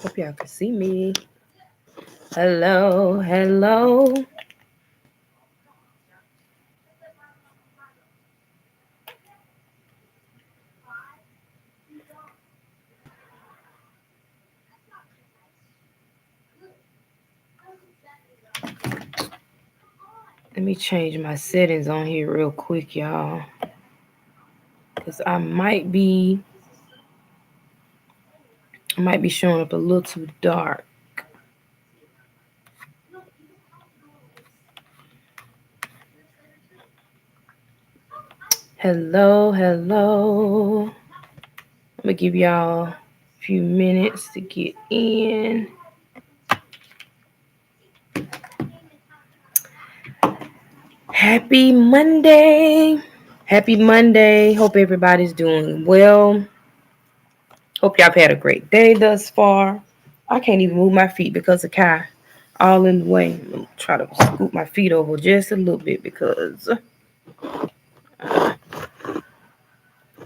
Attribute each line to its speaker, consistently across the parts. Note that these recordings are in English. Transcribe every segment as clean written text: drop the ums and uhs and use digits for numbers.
Speaker 1: Hope y'all can see me. Hello, hello. Let me change my settings on here real quick, y'all. Because I might be showing up a little too dark. Hello, hello. I'm gonna give y'all a few minutes to get in. Happy Monday. Happy Monday. Hope everybody's doing well. Hope y'all have had a great day thus far. I can't even move my feet because of Kai all in the way. I'm gonna try to scoot my feet over just a little bit because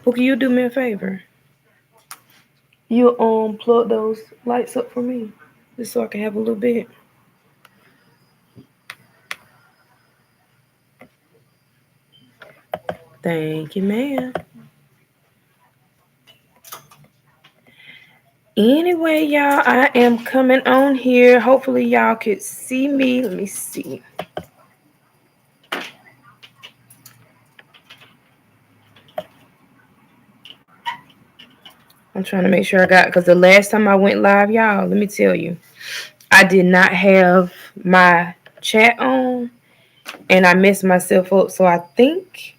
Speaker 1: Pookie, you do me a favor. You plug those lights up for me. Just so I can have a little bit. Thank you, ma'am. Anyway, y'all, I am coming on here. Hopefully, y'all could see me. Let me see. I'm trying to make sure I got, because the last time I went live, y'all, let me tell you, I did not have my chat on and I messed myself up. So I think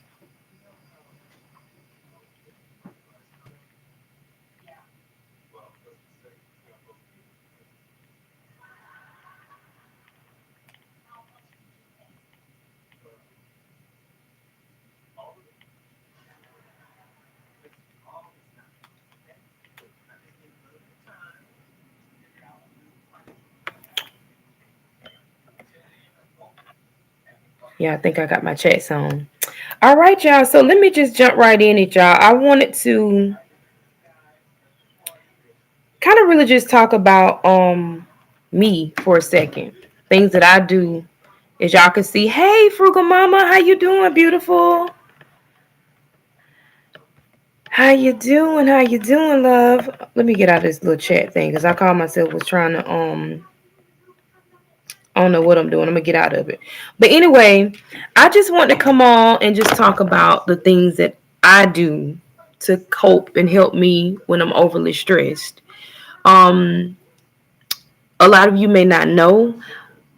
Speaker 1: I got my chats on. All right, y'all. So let me just jump right in it, y'all. I wanted to kind of really just talk about me for a second. Things that I do, as y'all can see. Hey, Frugal Mama, how you doing, beautiful? How you doing? How you doing, love? Let me get out of this little chat thing because I called myself was trying to I don't know what I'm doing. I'm gonna get out of it. But anyway, I just want to come on and just talk about the things that I do to cope and help me when I'm overly stressed. Um, a lot of you may not know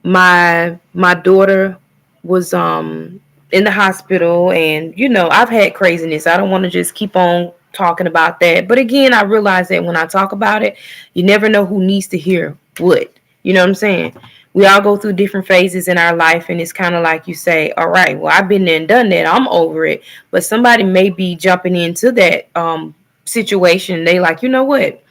Speaker 1: my daughter was in the hospital, and I've had craziness. I don't want to just keep on talking about that, but again, I realize that when I talk about it, you never know who needs to hear what. You know what I'm saying? We all go through different phases in our life, and it's kind of like you say, all right, well, I've been there and done that, I'm over it. But somebody may be jumping into that situation. They like, you know what,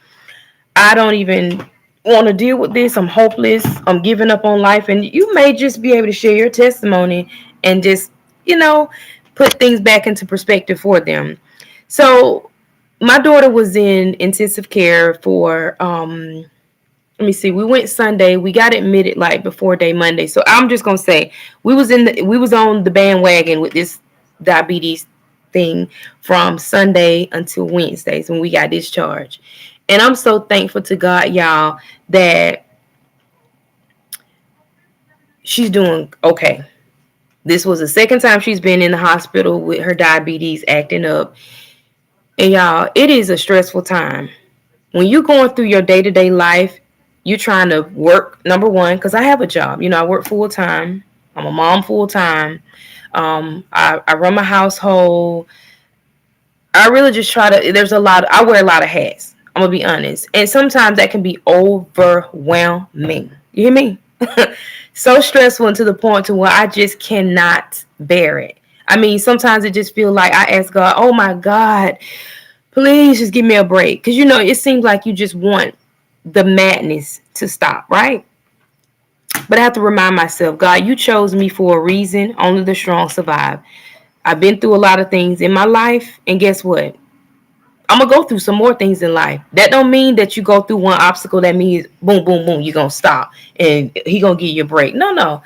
Speaker 1: I don't even want to deal with this. I'm hopeless. I'm giving up on life. And you may just be able to share your testimony and just, you know, put things back into perspective for them. So my daughter was in intensive care for let me see, we went Sunday, we got admitted like before day Monday. So I'm just gonna say we was on the bandwagon with this diabetes thing from Sunday until Wednesdays when we got discharged. And I'm so thankful to God, y'all, that she's doing okay. This was the second time she's been in the hospital with her diabetes acting up. And y'all, it is a stressful time. When you're going through your day-to-day life, you're trying to work, number one, because I have a job. I work full time. I'm a mom full time. I run my household. I really just try to, I wear a lot of hats. I'm going to be honest. And sometimes that can be overwhelming. You hear me? So stressful, and to the point to where I just cannot bear it. I mean, sometimes it just feels like I ask God, oh my God, please just give me a break. Because, it seems like you just want the madness to stop, right? But I have to remind myself, God, you chose me for a reason. Only the strong survive. I've been through a lot of things in my life. And guess what? I'm gonna go through some more things in life. That don't mean that you go through one obstacle that means boom, boom, boom, you're gonna stop and he gonna give you a break. No, no.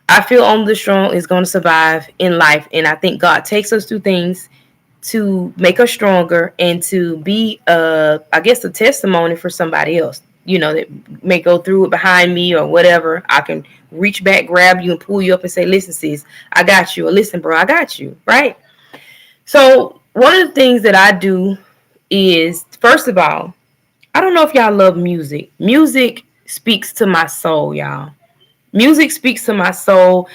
Speaker 1: I feel only the strong is gonna survive in life. And I think God takes us through things to make us stronger and to be I guess a testimony for somebody else, that may go through it behind me or whatever. I can reach back, grab you, and pull you up and say, listen, sis, I got you. Or listen, bro, I got you. Right? So one of the things that I do is, first of all, I don't know if y'all love music. Music speaks to my soul, y'all. Music speaks to my soul.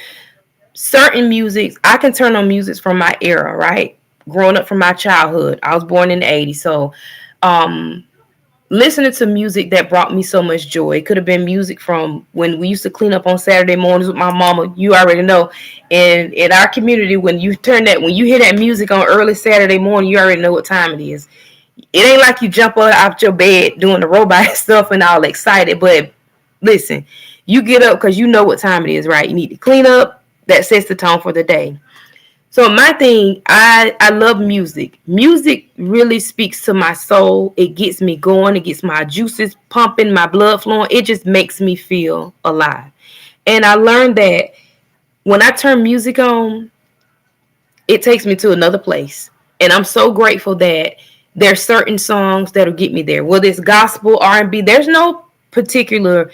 Speaker 1: Certain music, I can turn on music from my era, right? Growing up from my childhood. I was born in the 80s. So listening to music that brought me so much joy. It could have been music from when we used to clean up on Saturday mornings with my mama. You already know. And in our community, when you hear that music on early Saturday morning, you already know what time it is. It ain't like you jump out your bed doing the robot stuff and all excited. But listen, you get up because you know what time it is, right? You need to clean up. That sets the tone for the day. So my thing, I love music. Music really speaks to my soul. It gets me going. It gets my juices pumping, my blood flowing. It just makes me feel alive. And I learned that when I turn music on, it takes me to another place. And I'm so grateful that there's certain songs that'll get me there. Whether it's gospel, R&B, there's no particular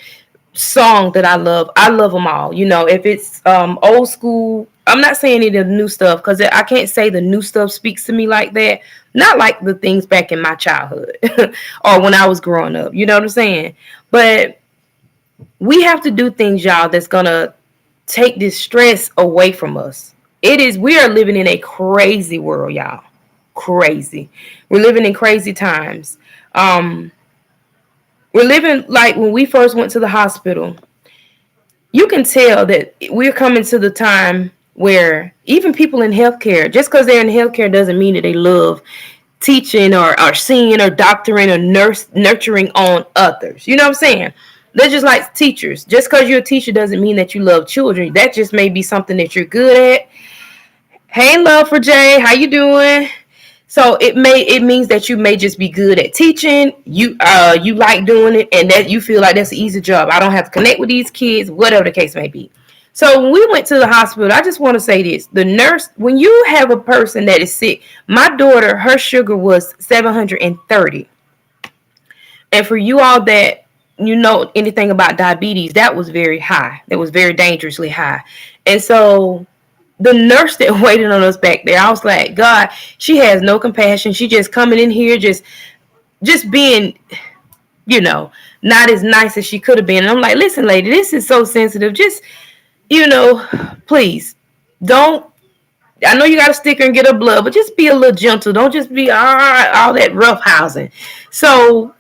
Speaker 1: song that I love. I love them all. If it's old school, I'm not saying any of the new stuff because I can't say the new stuff speaks to me like that. Not like the things back in my childhood or when I was growing up. You know what I'm saying? But we have to do things, y'all, that's gonna take this stress away from us. We are living in a crazy world, y'all. Crazy. We're living in crazy times. We're living like when we first went to the hospital. You can tell that we're coming to the time where even people in healthcare, just because they're in healthcare doesn't mean that they love teaching or seeing or doctoring or nurturing on others. You know what I'm saying? They're just like teachers. Just because you're a teacher doesn't mean that you love children. That just may be something that you're good at. Hey, Love for Jay, how you doing? So it means that you may just be good at teaching. You like doing it, and that you feel like that's an easy job. I don't have to connect with these kids, whatever the case may be. So when we went to the hospital, I just want to say this: the nurse, when you have a person that is sick, my daughter, her sugar was 730, and for you all that know anything about diabetes, that was very high. That was very dangerously high, and so the nurse that waited on us back there, I was like, God, she has no compassion. She just coming in here, just being, not as nice as she could have been. And I'm like, listen, lady, this is so sensitive. Just, please don't. I know you got to stick her and get her blood, but just be a little gentle. Don't just be all that rough housing. So,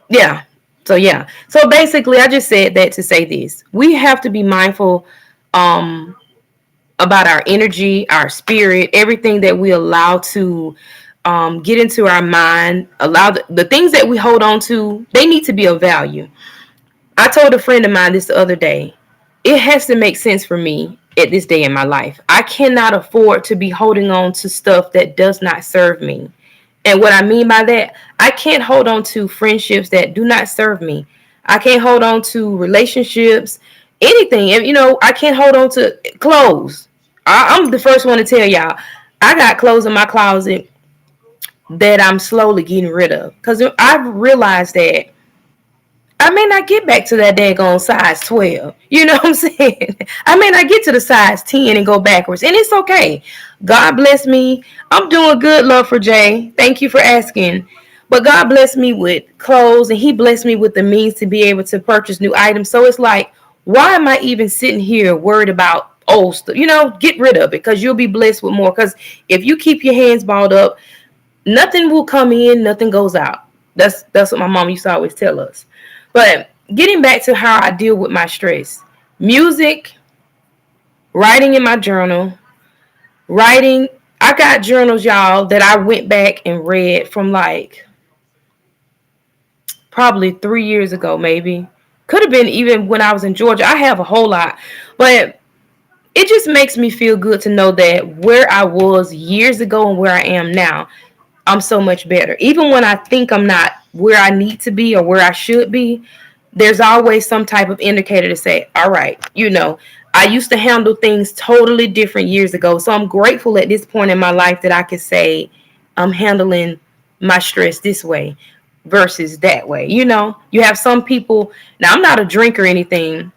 Speaker 1: yeah. So basically, I just said that to say this. We have to be mindful about our energy, our spirit, everything that we allow to get into our mind. Allow the things that we hold on to, they need to be of value. I told a friend of mine this the other day. It has to make sense for me at this day in my life. I cannot afford to be holding on to stuff that does not serve me. And what I mean by that, I can't hold on to friendships that do not serve me. I can't hold on to relationships, anything. I can't hold on to clothes. I'm the first one to tell y'all, I got clothes in my closet that I'm slowly getting rid of. Because I've realized that I may not get back to that daggone size 12. You know what I'm saying? I may not get to the size 10 and go backwards. And it's okay. God bless me. I'm doing good, Love for Jay. Thank you for asking. But God blessed me with clothes, and he blessed me with the means to be able to purchase new items. So it's like, why am I even sitting here worried about old stuff? Get rid of it, because you'll be blessed with more. Because if you keep your hands balled up, nothing will come in, nothing goes out. That's what my mom used to always tell us. But getting back to how I deal with my stress, music, writing in my journal, writing. I got journals, y'all, that I went back and read from like probably 3 years ago, maybe. Could have been even when I was in Georgia. I have a whole lot. But it just makes me feel good to know that where I was years ago and where I am now, I'm so much better. Even when I think I'm not where I need to be or where I should be, there's always some type of indicator to say, all right, I used to handle things totally different years ago. So I'm grateful at this point in my life that I can say I'm handling my stress this way versus that way. You have some people, now I'm not a drinker or anything.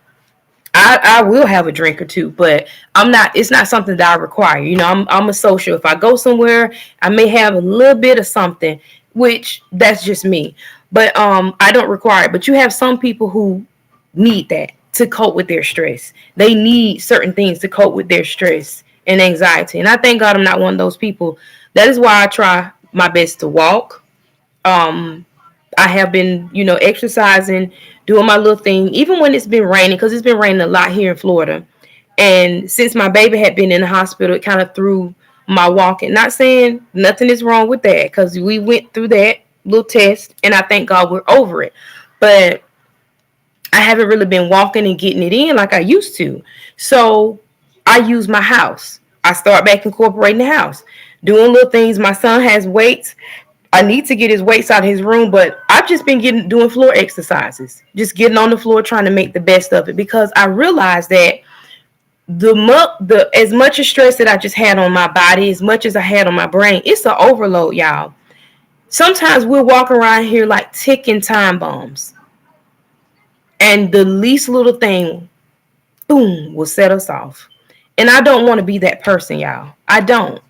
Speaker 1: I will have a drink or two, but it's not something that I require. I'm a social. If I go somewhere, I may have a little bit of something, which that's just me. But I don't require it. But you have some people who need that to cope with their stress. They need certain things to cope with their stress and anxiety. And I thank God I'm not one of those people. That is why I try my best to walk. Um, I have been, exercising, doing my little thing, even when it's been raining, because it's been raining a lot here in Florida. And since my baby had been in the hospital, it kind of threw my walking. Not saying nothing is wrong with that, because we went through that little test, and I thank God we're over it. But I haven't really been walking and getting it in like I used to. So I use my house. I start back incorporating the house, doing little things. My son has weights. I need to get his weights out of his room, but I've just been doing floor exercises, just getting on the floor, trying to make the best of it, because I realized that the as much as stress that I just had on my body, as much as I had on my brain, it's an overload, y'all. Sometimes we're walking around here like ticking time bombs, and the least little thing, boom, will set us off. And I don't want to be that person, y'all. I don't.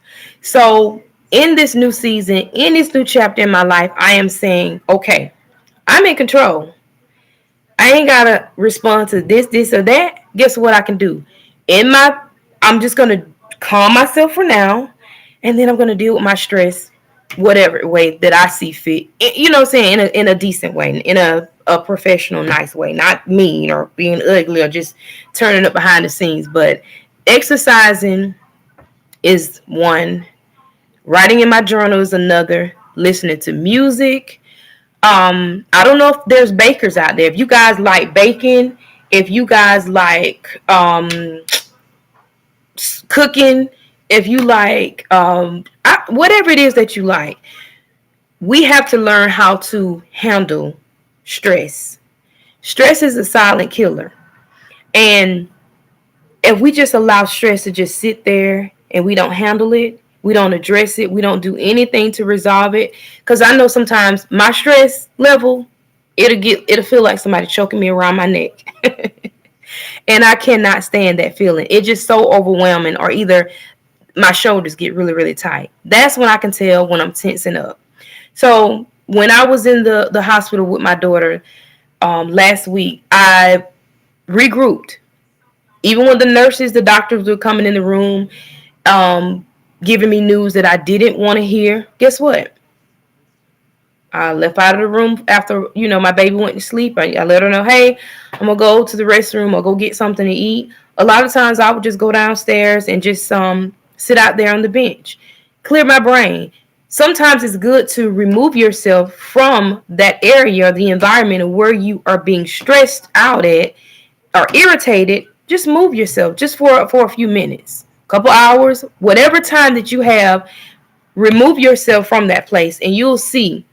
Speaker 1: So in this new season, in this new chapter in my life, I am saying, okay, I'm in control. I ain't gotta respond to this, or that. Guess what I can do? I'm just gonna calm myself for now, and then I'm gonna deal with my stress, whatever way that I see fit. You know what I'm saying? In a decent way, in a professional, nice way, not mean or being ugly or just turning up behind the scenes. But exercising is one. Writing in my journal is another. Listening to music. I don't know if there's bakers out there. If you guys like baking, if you guys like cooking, if you like whatever it is that you like, we have to learn how to handle stress. Stress is a silent killer. And if we just allow stress to just sit there and we don't handle it, we don't address it, we don't do anything to resolve it. Because I know sometimes my stress level, it'll feel like somebody choking me around my neck. And I cannot stand that feeling. It's just so overwhelming. Or either my shoulders get really, really tight. That's when I can tell when I'm tensing up. So when I was in the hospital with my daughter last week, I regrouped. Even when the nurses, the doctors were coming in the room, giving me news that I didn't want to hear, guess what? I left out of the room after, my baby went to sleep. I let her know, hey, I'm going to go to the restroom or go get something to eat. A lot of times I would just go downstairs and just sit out there on the bench, clear my brain. Sometimes it's good to remove yourself from that area, the environment of where you are being stressed out at or irritated. Just move yourself just for a few minutes, couple hours, whatever time that you have. Remove yourself from that place and you'll see.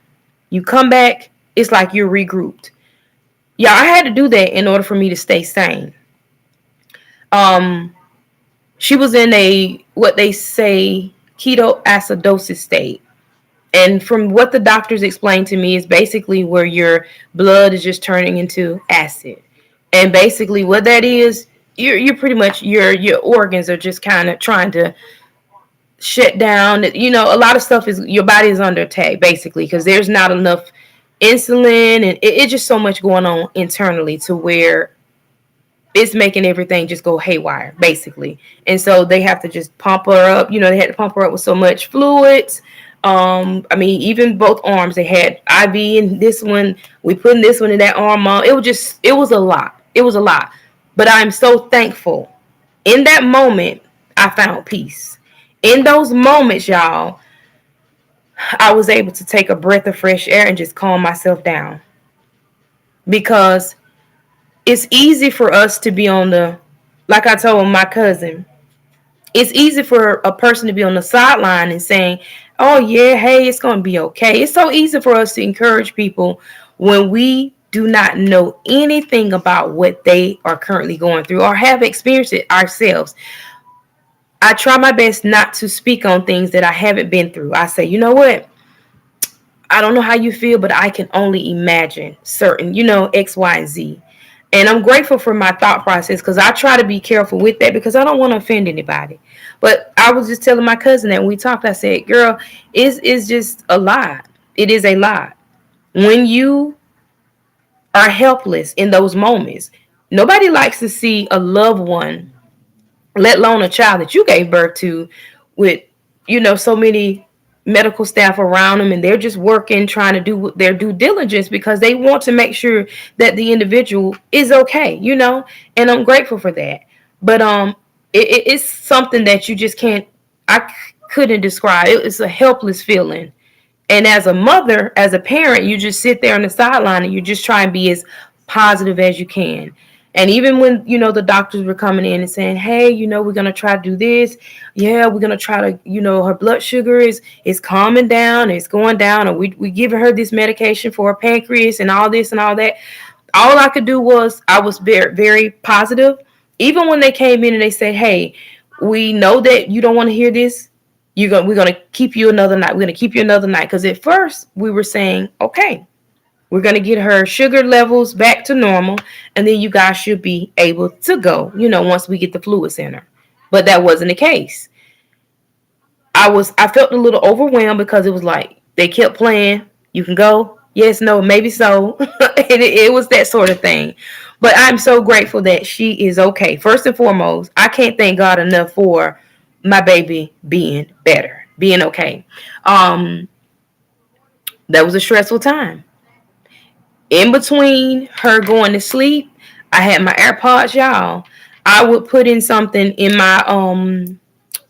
Speaker 1: You come back, it's like you're regrouped. Yeah, I had to do that in order for me to stay sane. She was in what they say ketoacidosis state. And from what the doctors explained to me, is basically where your blood is just turning into acid. And basically what that is, you're pretty much, your organs are just kind of trying to shut down. A lot of stuff is, your body is under attack basically, because there's not enough insulin, and it's just so much going on internally to where it's making everything just go haywire basically. And so they have to just pump her up. They had to pump her up with so much fluids. Even both arms, they had IV in this one. We putting this one in that arm on. It was a lot. It was a lot. But I'm so thankful. In that moment, I found peace. In those moments, y'all, I was able to take a breath of fresh air and just calm myself down. Because it's easy for us to be like I told my cousin, it's easy for a person to be on the sideline and saying, Oh yeah, hey, it's gonna be okay. It's so easy for us to encourage people when we do not know anything about what they are currently going through or have experienced it ourselves. I try my best not to speak on things that I haven't been through. I say, you know what? I don't know how you feel, but I can only imagine certain, X, Y, and Z. And I'm grateful for my thought process because I try to be careful with that because I don't want to offend anybody. But I was just telling my cousin that when we talked, I said, girl, it's just a lie. It is a lie. When you are helpless in those moments, nobody likes to see a loved one, let alone a child that you gave birth to, with so many medical staff around them, and they're just working, trying to do their due diligence because they want to make sure that the individual is okay. And I'm grateful for that. But it's something that you just can't, couldn't describe. It's a helpless feeling. And as a mother, as a parent, you just sit there on the sideline and you just try and be as positive as you can. And even when, the doctors were coming in and saying, hey, we're going to try to do this. Yeah, we're going to try to, her blood sugar is calming down. It's going down. Or we giving her this medication for her pancreas and all this and all that. All I could do was I was very, very positive. Even when they came in and they said, hey, we know that you don't want to hear this. We're gonna keep you another night. We're gonna keep you another night. Because at first we were saying, okay, we're gonna get her sugar levels back to normal, and then you guys should be able to go, once we get the fluids in her. But that wasn't the case. I felt a little overwhelmed because it was like they kept playing. You can go. Yes, no, maybe so. It was that sort of thing. But I'm so grateful that she is okay. First and foremost, I can't thank God enough for my baby being better, being okay. Um, that was a stressful time. In between her going to sleep, I had my AirPods, y'all. I would put in something in my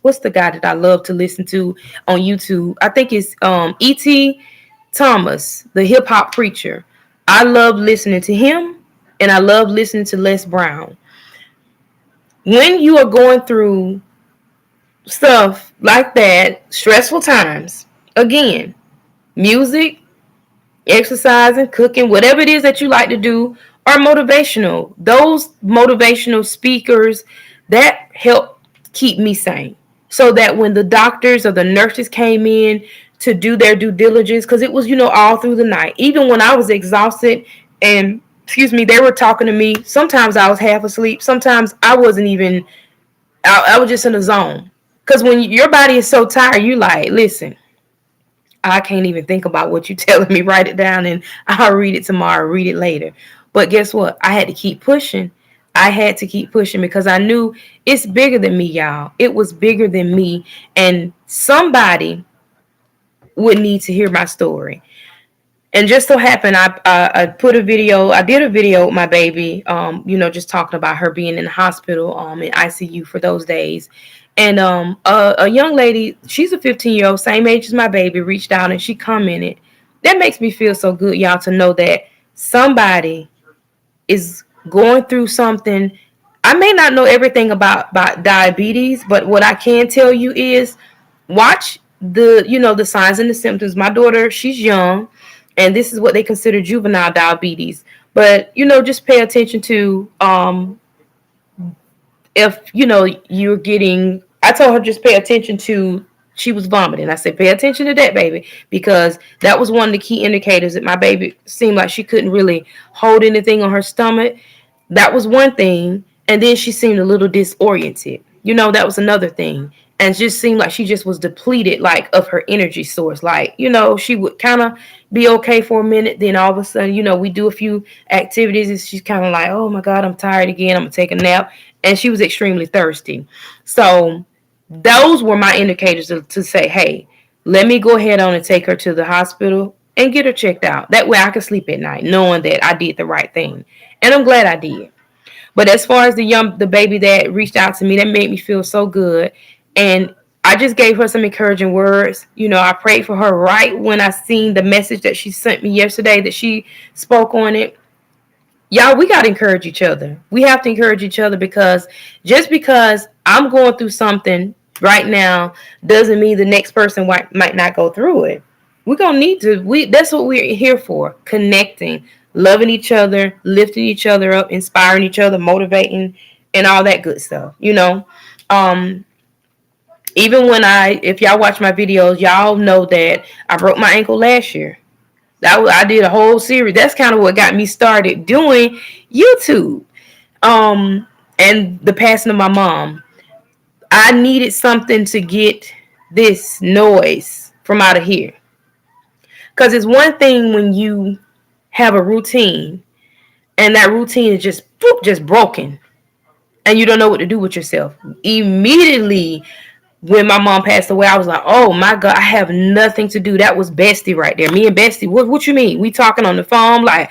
Speaker 1: what's the guy that I love to listen to on YouTube? I think it's E.T. Thomas, the hip hop preacher. I love listening to him, and I love listening to Les Brown. When you are going through stuff like that, stressful times, again, music, exercising, cooking, whatever it is that you like to do, are motivational. Those motivational speakers that help keep me sane. So that when the doctors or the nurses came in to do their due diligence, because it was, all through the night, even when I was exhausted and, excuse me, they were talking to me. Sometimes I was half asleep. Sometimes I wasn't even, I was just in a zone. Because when your body is so tired, you like, listen, I can't even think about what you're telling me. Write it down and I'll read it tomorrow, read it later. But guess what? I had to keep pushing. I had to keep pushing because I knew it's bigger than me, y'all. It was bigger than me. And somebody would need to hear my story. And just so happened, I did a video with my baby, just talking about her being in the hospital, in ICU for those days. And a young lady, she's a 15-year-old, same age as my baby, reached out and she commented. That makes me feel so good, y'all, to know that somebody is going through something. I may not know everything about diabetes, but what I can tell you is watch the signs and the symptoms. My daughter, she's young, and this is what they consider juvenile diabetes. But just pay attention to if you're getting. I told her just pay attention to. She was vomiting. I said, pay attention to that, baby, because that was one of the key indicators that my baby seemed like she couldn't really hold anything on her stomach. That was one thing. And then she seemed a little disoriented. That was another thing. And it just seemed like she just was depleted, like, of her energy source. Like, she would kind of be okay for a minute. Then all of a sudden, we do a few activities and she's kind of like, oh my God, I'm tired again. I'm going to take a nap. And she was extremely thirsty. So those were my indicators to say, hey, let me go ahead on and take her to the hospital and get her checked out. That way I could sleep at night knowing that I did the right thing. And I'm glad I did. But as far as the baby that reached out to me, that made me feel so good. And I just gave her some encouraging words. I prayed for her right when I seen the message that she sent me yesterday, that she spoke on it. Y'all, we got to encourage each other. We have to encourage each other because just because I'm going through something right now doesn't mean the next person might not go through it. We're gonna need to. That's what we're here for: connecting, loving each other, lifting each other up, inspiring each other, motivating, and all that good stuff. Um, even when if y'all watch my videos, y'all know that I broke my ankle last year. I did a whole series. That's kind of what got me started doing YouTube. Um, and the passing of my mom. I needed something to get this noise from out of here. Because it's one thing when you have a routine and that routine is just broken and you don't know what to do with yourself. Immediately when my mom passed away, I was like, oh my God, I have nothing to do. That was Bestie right there. Me and Bestie, what you mean? We talking on the phone like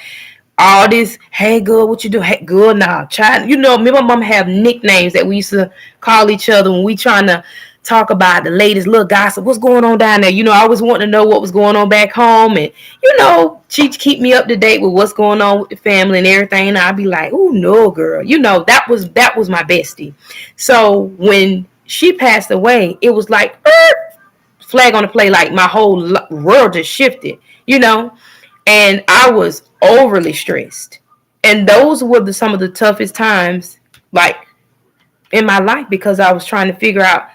Speaker 1: all this, hey girl, what you do? Hey girl, nah, child. Me and my mom have nicknames that we used to call each other when we trying to talk about the latest little gossip. What's going on down there? I always wanted to know what was going on back home, and she keep me up to date with what's going on with the family and everything. And I'd be like, oh no, girl, that was my bestie. So when she passed away, it was like flag on the play, like my whole world just shifted, and I was overly stressed. And those were some of the toughest times, like in my life, because I was trying to figure out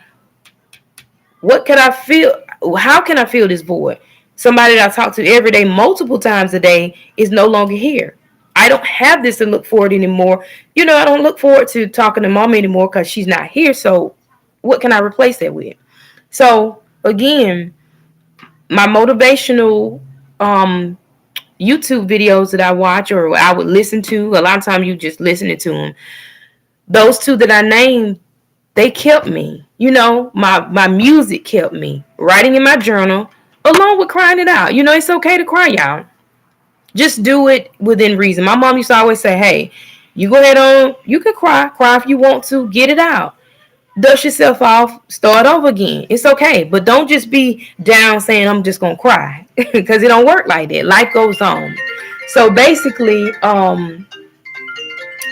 Speaker 1: what can I feel, how can I fill this void? Somebody that I talk to every day, multiple times a day, is no longer here. I don't have this to look forward anymore. I don't look forward to talking to mom anymore because she's not here. So what can I replace that with? So again, my motivational YouTube videos that I watch or I would listen to, a lot of times you just listening to them. Those two that I named, they kept me. My music kept me. Writing in my journal, along with crying it out. It's okay to cry, y'all. Just do it within reason. My mom used to always say, hey, you go ahead on, you can cry if you want to, get it out. Dust yourself off, start over again. It's okay. But don't just be down saying I'm just gonna cry. Because it don't work like that. Life goes on. So basically,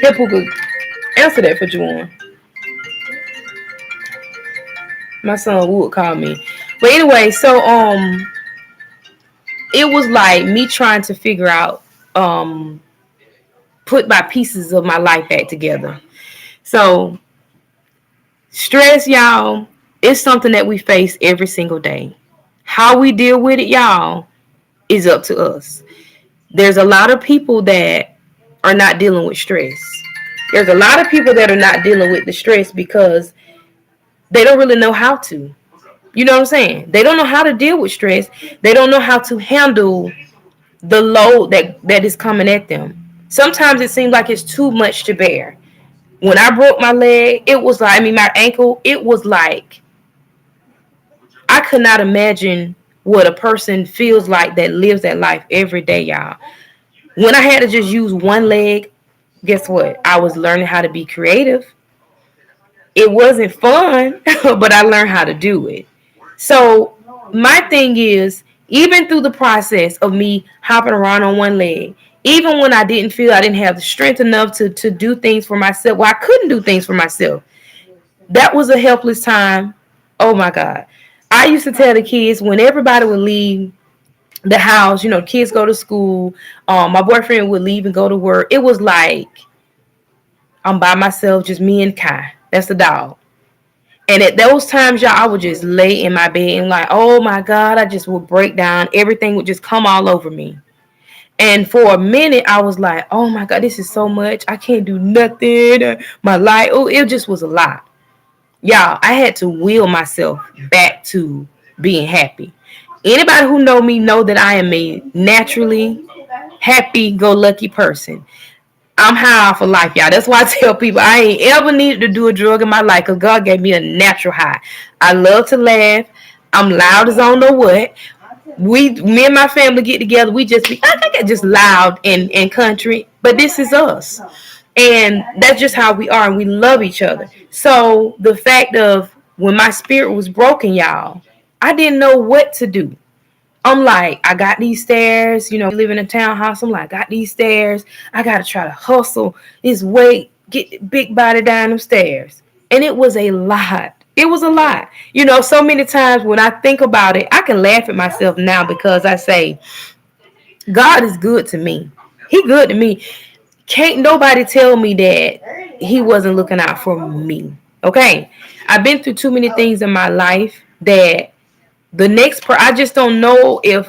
Speaker 1: Hippo could answer that for Juwan. My son Wood called me. But anyway, so it was like me trying to figure out put my pieces of my life back together. So stress, y'all, is something that we face every single day. How we deal with it, y'all, is up to us. There's a lot of people that are not dealing with stress. There's a lot of people that are not dealing with the stress because they don't really know how to. You know what I'm saying? They don't know how to deal with stress. They don't know how to handle the load that is coming at them. Sometimes it seems like it's too much to bear. When I broke my leg, it was like, my ankle, it was like, I could not imagine what a person feels like that lives that life every day, y'all. When I had to just use one leg, guess what? I was learning how to be creative. It wasn't fun, but I learned how to do it. So my thing is, even through the process of me hopping around on one leg, even when I didn't feel I didn't have the strength enough to do things for myself, well, I couldn't do things for myself. That was a helpless time. Oh my God. I used to tell the kids when everybody would leave the house, kids go to school, my boyfriend would leave and go to work. It was like I'm by myself, just me and Kai. That's the dog. And at those times, y'all, I would just lay in my bed and like, oh my God, I just would break down. Everything would just come all over me. And for a minute, I was like, oh my God, this is so much. I can't do nothing. My life, it just was a lot. Y'all, I had to will myself back to being happy. Anybody who know me know that I am a naturally happy-go-lucky person. I'm high off of life, y'all. That's why I tell people I ain't ever needed to do a drug in my life because God gave me a natural high. I love to laugh. I'm loud as I don't know what. Me and my family get together. We just be, I think it's just loud and country, but this is us. And that's just how we are, and we love each other. So the fact of when my spirit was broken, y'all, I didn't know what to do. I'm like, I got these stairs, live in a townhouse. I'm like, I got these stairs. I got to try to hustle this weight, get the big body down them stairs. And it was a lot. It was a lot. So many times when I think about it, I can laugh at myself now because I say, God is good to me. He good to me. Can't nobody tell me that he wasn't looking out for me. Okay. I've been through too many things in my life that I just don't know if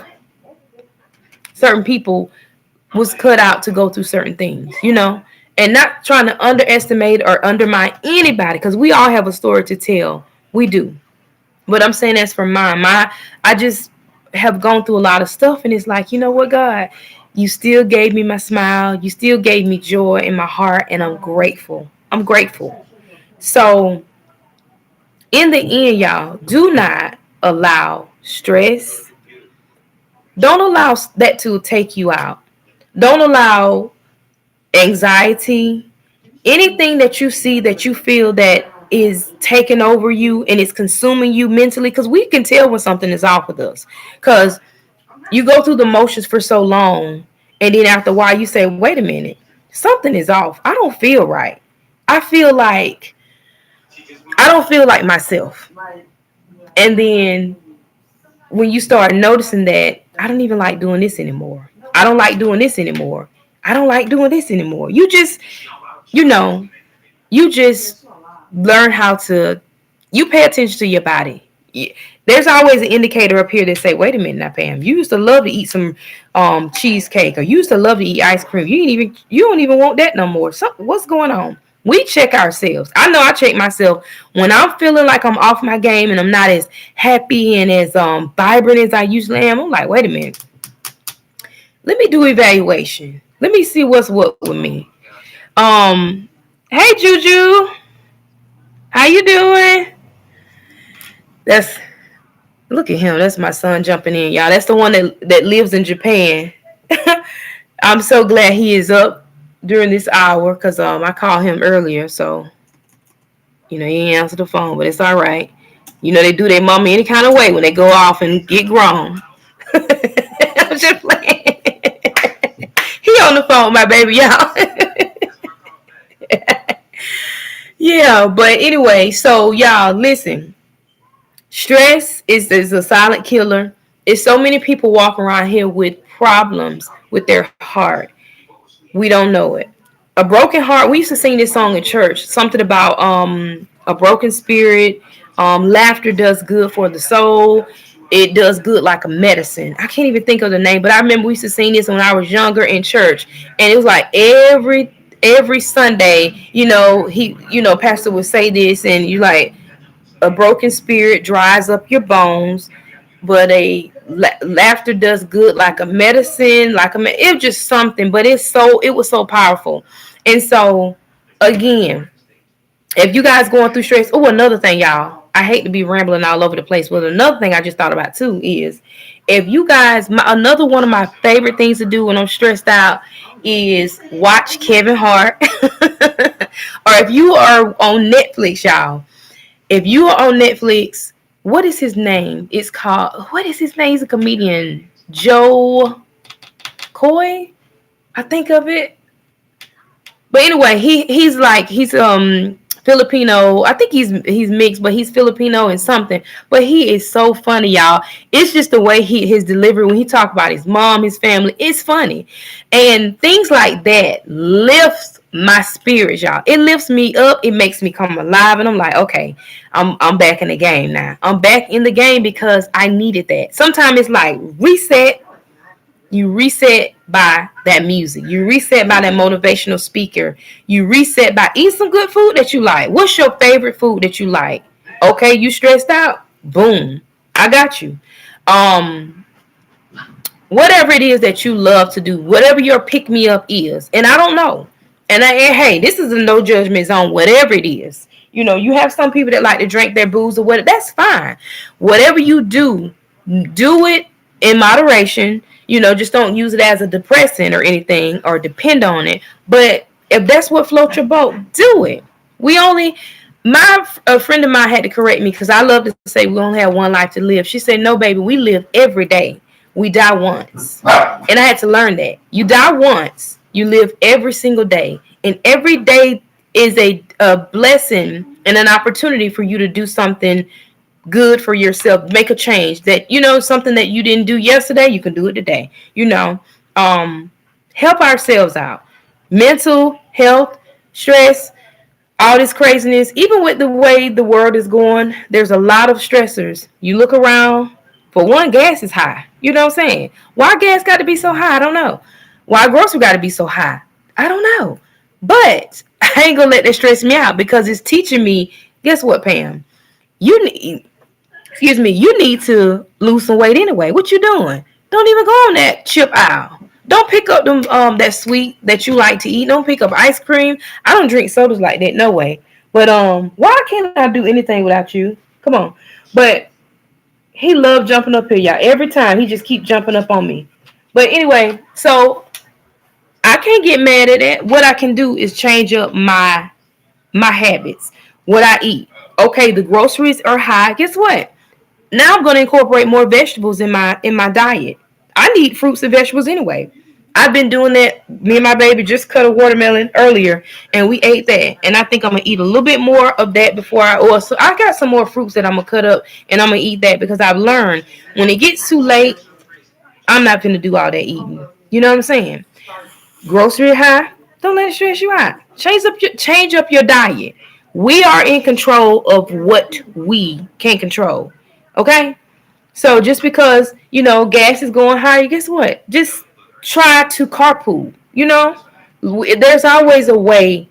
Speaker 1: certain people was cut out to go through certain things. And not trying to underestimate or undermine anybody because we all have a story to tell. We do. But I'm saying that's for mine. I just have gone through a lot of stuff, and it's like, you know what, God, you still gave me my smile. You still gave me joy in my heart, and I'm grateful. I'm grateful. So, in the end, y'all, do not allow stress. Don't allow that to take you out. Don't allow anxiety, anything that you see that you feel that is taking over you and it's consuming you mentally, because we can tell when something is off with us, because you go through the motions for so long, and then after a while you say, wait a minute, something is off. I don't feel right. I feel like I don't feel like myself. And then when you start noticing that, I don't even like doing this anymore. I don't like doing this anymore. I don't like doing this anymore. You know, you just learn how to, you pay attention to your body. There's always an indicator up here that say, wait a minute now, Pam, you used to love to eat some cheesecake, or you used to love to eat ice cream. You don't even want that no more. So what's going on? We check ourselves. I know I check myself when I'm feeling like I'm off my game and I'm not as happy and as vibrant as I usually am. I'm like, wait a minute. Let me do evaluation. Let me see what's what with me. Hey Juju, how you doing? That's Look at him. That's my son jumping in, y'all. That's the one that lives in Japan. I'm so glad he is up during this hour because I called him earlier, so he ain't answer the phone, but it's all right. They do their mama any kind of way when they go off and get grown. I'm just playing. He on the phone, my baby, y'all. Yeah, but anyway, so y'all listen. Stress is a silent killer. It's so many people walking around here with problems with their heart. We don't know it. A broken heart. We used to sing this song in church. Something about a broken spirit. Laughter does good for the soul. It does good like a medicine. I can't even think of the name, but I remember we used to sing this when I was younger in church, and it was like every Sunday. Pastor would say this, and you like, a broken spirit dries up your bones, but laughter does good like a medicine. It was just something, but it was so powerful. And so, again, if you guys going through stress, another thing, y'all. I hate to be rambling all over the place, but another thing I just thought about too is, if you guys, another one of my favorite things to do when I'm stressed out is watch Kevin Hart, or if you are on Netflix, y'all. If you are on Netflix, what is his name? What is his name? He's a comedian. Joe Coy, I think of it. But anyway, he's Filipino. I think he's mixed, but he's Filipino and something. But he is so funny, y'all. It's just the way his delivery when he talk about his mom, his family. It's funny, and things like that lifts my spirit, y'all. It lifts me up. It makes me come alive, and I'm like, okay, I'm back in the game now. I'm back in the game because I needed that. Sometimes it's like reset. You reset by that music. You reset by that motivational speaker. You reset by eat some good food that you like. What's your favorite food that you like? Okay, you stressed out? Boom. I got you. Whatever it is that you love to do, whatever your pick me up is. And I don't know. And hey, this is a no judgment zone, whatever it is. You have some people that like to drink their booze or whatever. That's fine. Whatever you do it in moderation. Just don't use it as a depressant or anything or depend on it. But if that's what floats your boat, do it. A friend of mine had to correct me because I love to say we only have one life to live. She said, no, baby, we live every day. We die once. And I had to learn that. You die once. You live every single day. And every day is a blessing and an opportunity for you to do something good for yourself, make a change that, something that you didn't do yesterday, you can do it today. Um, help ourselves out. Mental health, stress, all this craziness, even with the way the world is going, there's a lot of stressors. You look around, for one, gas is high. You know what I'm saying? Why gas got to be so high? I don't know. Why grocery got to be so high? I don't know. But I ain't gonna let that stress me out because it's teaching me. Guess what, Pam? You need, excuse me, you need to lose some weight anyway. What you doing? Don't even go on that chip aisle. Don't pick up them that sweet that you like to eat. Don't pick up ice cream. I don't drink sodas like that, no way. But why can't I do anything without you? Come on. But he loved jumping up here, y'all. Every time he just keep jumping up on me. But anyway, so I can't get mad at it. What I can do is change up my habits, what I eat. Okay, the groceries are high. Guess what? Now I'm going to incorporate more vegetables in my diet. I need fruits and vegetables anyway. I've been doing that. Me and my baby just cut a watermelon earlier, and we ate that. And I think I'm gonna eat a little bit more of that before so I got some more fruits that I'm gonna cut up, and I'm gonna eat that because I've learned when it gets too late, I'm not gonna do all that eating. You know what I'm saying? Grocery high, don't let it stress you out. Change up your diet. We are in control of what we can control. Okay? So just because, gas is going higher, guess what? Just try to carpool. There's always a way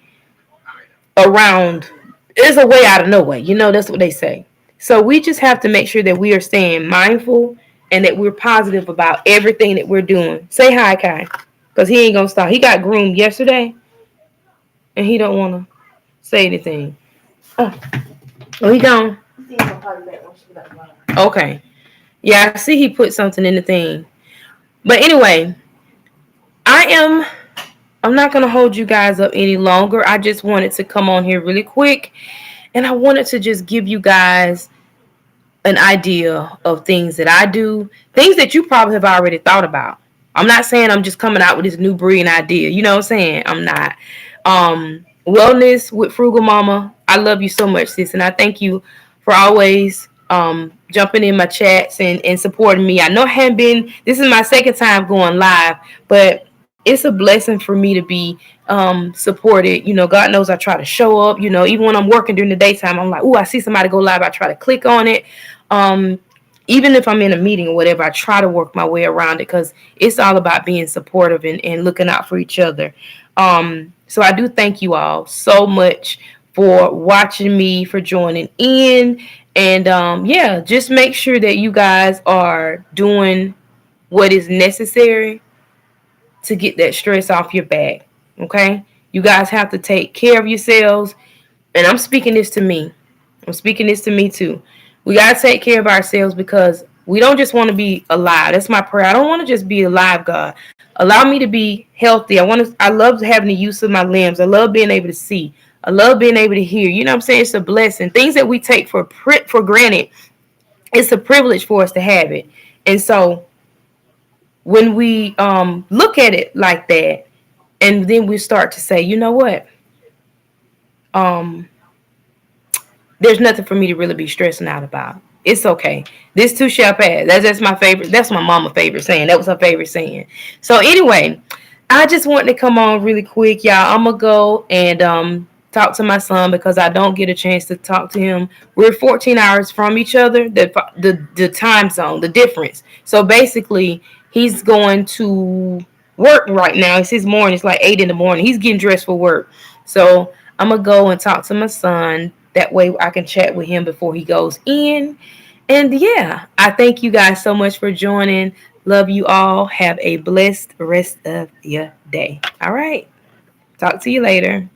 Speaker 1: around. There's a way out of no way. That's what they say. So we just have to make sure that we are staying mindful and that we're positive about everything that we're doing. Say hi, Kai. Because he ain't going to stop. He got groomed yesterday and he don't want to say anything. Oh, he gone. Okay. Yeah, I see he put something in the thing. But anyway, I'm not going to hold you guys up any longer. I just wanted to come on here really quick and I wanted to just give you guys an idea of things that I do, things that you probably have already thought about. I'm not saying I'm just coming out with this new brilliant idea. You know what I'm saying? I'm not. Wellness with Frugal Mama. I love you so much, sis, and I thank you for always jumping in my chats and supporting me. I know I haven't been. This is my second time going live, but it's a blessing for me to be supported. God knows I try to show up. Even when I'm working during the daytime, I'm like, oh, I see somebody go live. I try to click on it. Even if I'm in a meeting or whatever, I try to work my way around it because it's all about being supportive and looking out for each other. So I do thank you all so much for watching me, for joining in. And just make sure that you guys are doing what is necessary to get that stress off your back. Okay? You guys have to take care of yourselves. And I'm speaking this to me. I'm speaking this to me too. We got to take care of ourselves because we don't just want to be alive. That's my prayer. I don't want to just be alive, God. Allow me to be healthy. I love having the use of my limbs. I love being able to see. I love being able to hear. You know what I'm saying? It's a blessing. Things that we take for granted, it's a privilege for us to have it. And so when we look at it like that, and then we start to say, you know what? There's nothing for me to really be stressing out about. It's okay. This too shall pass. That's my favorite. That's my mama's favorite saying. That was her favorite saying. So anyway, I just wanted to come on really quick, y'all. I'm gonna go and talk to my son because I don't get a chance to talk to him. We're 14 hours from each other. The time zone, the difference. So basically, he's going to work right now. It's his morning. It's like 8 in the morning. He's getting dressed for work. So I'm gonna go and talk to my son. That way I can chat with him before he goes in. And yeah, I thank you guys so much for joining. Love you all. Have a blessed rest of your day. All right. Talk to you later.